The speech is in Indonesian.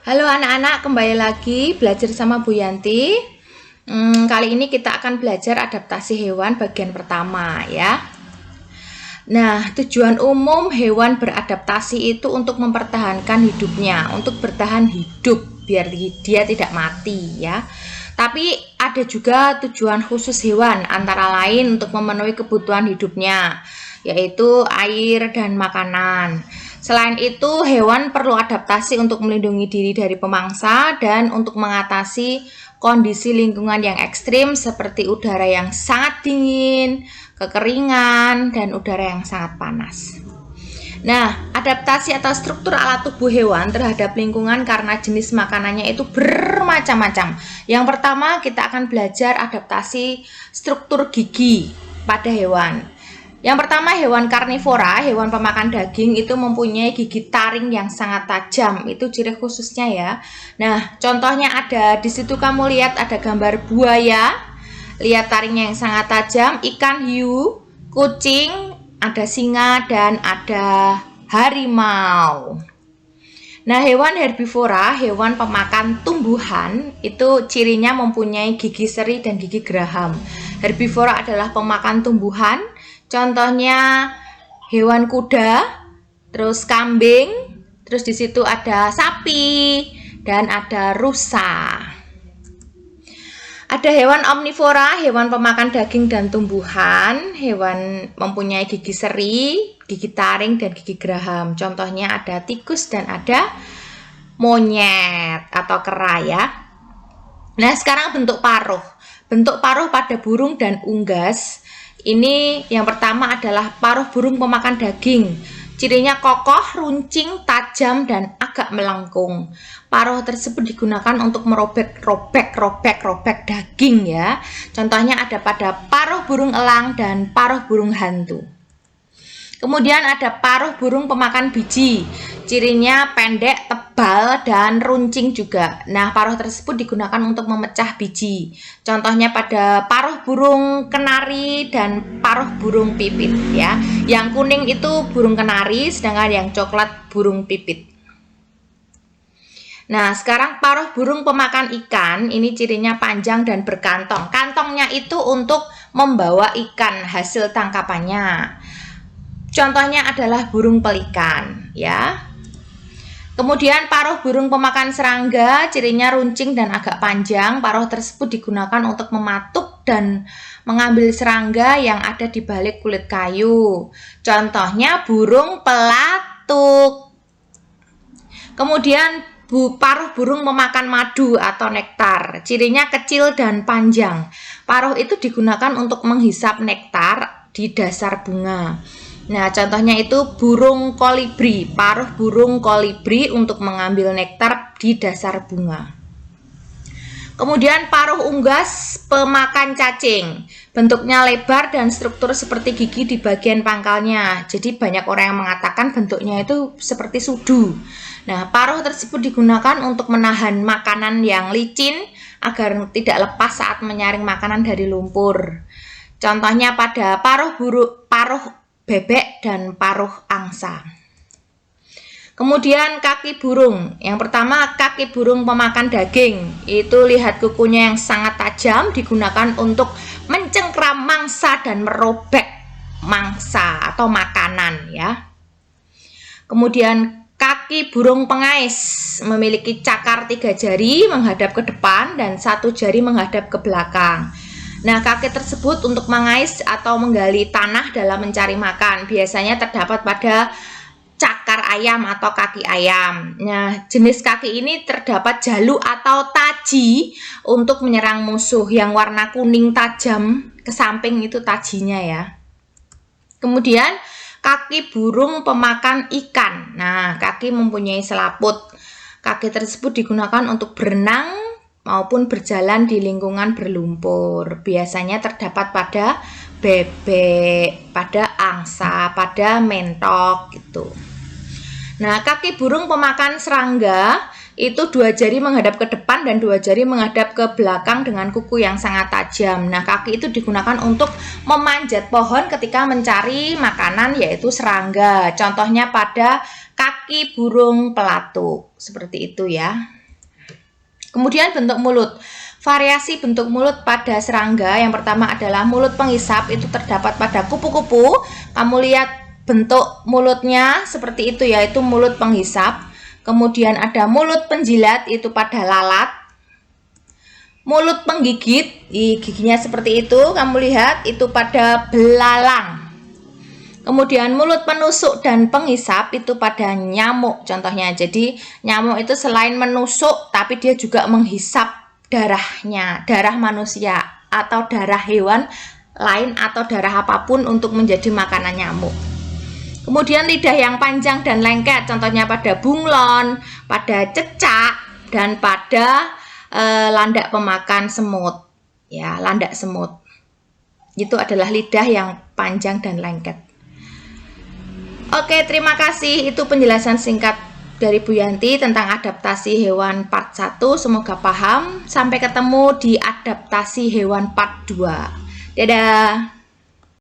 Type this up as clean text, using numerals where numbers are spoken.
Halo anak-anak, kembali lagi belajar sama Bu Yanti. Kali ini kita akan belajar adaptasi hewan bagian pertama ya. Nah, tujuan umum hewan beradaptasi itu untuk mempertahankan hidupnya, untuk bertahan hidup biar dia tidak mati ya. Tapi ada juga tujuan khusus hewan, antara lain untuk memenuhi kebutuhan hidupnya, yaitu air dan makanan. Selain itu, hewan perlu adaptasi untuk melindungi diri dari pemangsa dan untuk mengatasi kondisi lingkungan yang ekstrim seperti udara yang sangat dingin, kekeringan, dan udara yang sangat panas. Nah, adaptasi atau struktur alat tubuh hewan terhadap lingkungan karena jenis makanannya itu bermacam-macam. Yang pertama, kita akan belajar adaptasi struktur gigi pada hewan. Yang pertama, hewan karnivora, hewan pemakan daging itu mempunyai gigi taring yang sangat tajam. Itu ciri khususnya ya. Nah, contohnya ada di situ, kamu lihat ada gambar buaya. Lihat taringnya yang sangat tajam, ikan hiu, kucing, ada singa dan ada harimau. Nah, hewan herbivora, hewan pemakan tumbuhan, itu cirinya mempunyai gigi seri dan gigi geraham. Herbivora adalah pemakan tumbuhan. Contohnya hewan kuda, terus kambing, terus di situ ada sapi dan ada rusa. Ada hewan omnivora, hewan pemakan daging dan tumbuhan, hewan mempunyai gigi seri, gigi taring dan gigi geraham. Contohnya ada tikus dan ada monyet atau kera ya. Nah, sekarang bentuk paruh. Bentuk paruh pada burung dan unggas. Ini yang pertama adalah paruh burung pemakan daging. Cirinya kokoh, runcing, tajam, dan agak melengkung. Paruh tersebut digunakan untuk merobek daging ya. Contohnya ada pada paruh burung elang dan paruh burung hantu. Kemudian ada paruh burung pemakan biji. Cirinya pendek, tebal, dan runcing juga. Nah, paruh tersebut digunakan untuk memecah biji. Contohnya pada paruh burung kenari dan paruh burung pipit ya. Yang kuning itu burung kenari, sedangkan yang coklat burung pipit. Nah, sekarang paruh burung pemakan ikan, ini cirinya panjang dan berkantong. Kantongnya itu untuk membawa ikan hasil tangkapannya. Contohnya adalah burung pelikan ya. Kemudian paruh burung pemakan serangga, cirinya runcing dan agak panjang. Paruh tersebut digunakan untuk mematuk dan mengambil serangga yang ada di balik kulit kayu. Contohnya burung pelatuk. Kemudian paruh burung pemakan madu atau nektar. Cirinya kecil dan panjang. Paruh itu digunakan untuk menghisap nektar di dasar bunga. Nah, contohnya itu burung kolibri, paruh burung kolibri untuk mengambil nektar di dasar bunga. Kemudian paruh unggas pemakan cacing. Bentuknya lebar dan struktur seperti gigi di bagian pangkalnya. Jadi banyak orang yang mengatakan bentuknya itu seperti sudu. Nah, paruh tersebut digunakan untuk menahan makanan yang licin agar tidak lepas saat menyaring makanan dari lumpur. Contohnya pada paruh bebek dan paruh angsa. Kemudian kaki burung. Yang pertama, kaki burung pemakan daging. Itu lihat kukunya yang sangat tajam, digunakan untuk mencengkram mangsa dan merobek mangsa atau makanan ya. Kemudian kaki burung pengais memiliki cakar 3 jari menghadap ke depan dan 1 jari menghadap ke belakang. Nah, kaki tersebut untuk mengais atau menggali tanah dalam mencari makan. Biasanya terdapat pada cakar ayam atau kaki ayam. Nah, jenis kaki ini terdapat jalu atau taji untuk menyerang musuh. Yang warna kuning tajam ke samping itu tajinya ya. Kemudian kaki burung pemakan ikan. Nah, kaki mempunyai selaput. Kaki tersebut digunakan untuk berenang maupun berjalan di lingkungan berlumpur. Biasanya terdapat pada bebek, pada angsa, pada mentok gitu. Nah, kaki burung pemakan serangga itu 2 jari menghadap ke depan dan 2 jari menghadap ke belakang dengan kuku yang sangat tajam. Nah, kaki itu digunakan untuk memanjat pohon ketika mencari makanan, yaitu serangga. Contohnya pada kaki burung pelatuk. Seperti itu ya. Kemudian bentuk mulut. Variasi bentuk mulut pada serangga yang pertama adalah mulut penghisap, itu terdapat pada kupu-kupu. Kamu lihat bentuk mulutnya seperti itu, yaitu mulut penghisap. Kemudian ada mulut penjilat, itu pada lalat. Mulut penggigit, giginya seperti itu, kamu lihat itu pada belalang. Kemudian mulut penusuk dan penghisap itu pada nyamuk contohnya. Jadi nyamuk itu selain menusuk tapi dia juga menghisap darahnya, darah manusia atau darah hewan lain atau darah apapun untuk menjadi makanan nyamuk. Kemudian lidah yang panjang dan lengket contohnya pada bunglon, pada cecak, dan pada landak pemakan semut. Ya, landak semut. Itu adalah lidah yang panjang dan lengket. Oke, terima kasih. Itu penjelasan singkat dari Bu Yanti tentang adaptasi hewan part 1. Semoga paham. Sampai ketemu di adaptasi hewan part 2. Dadah.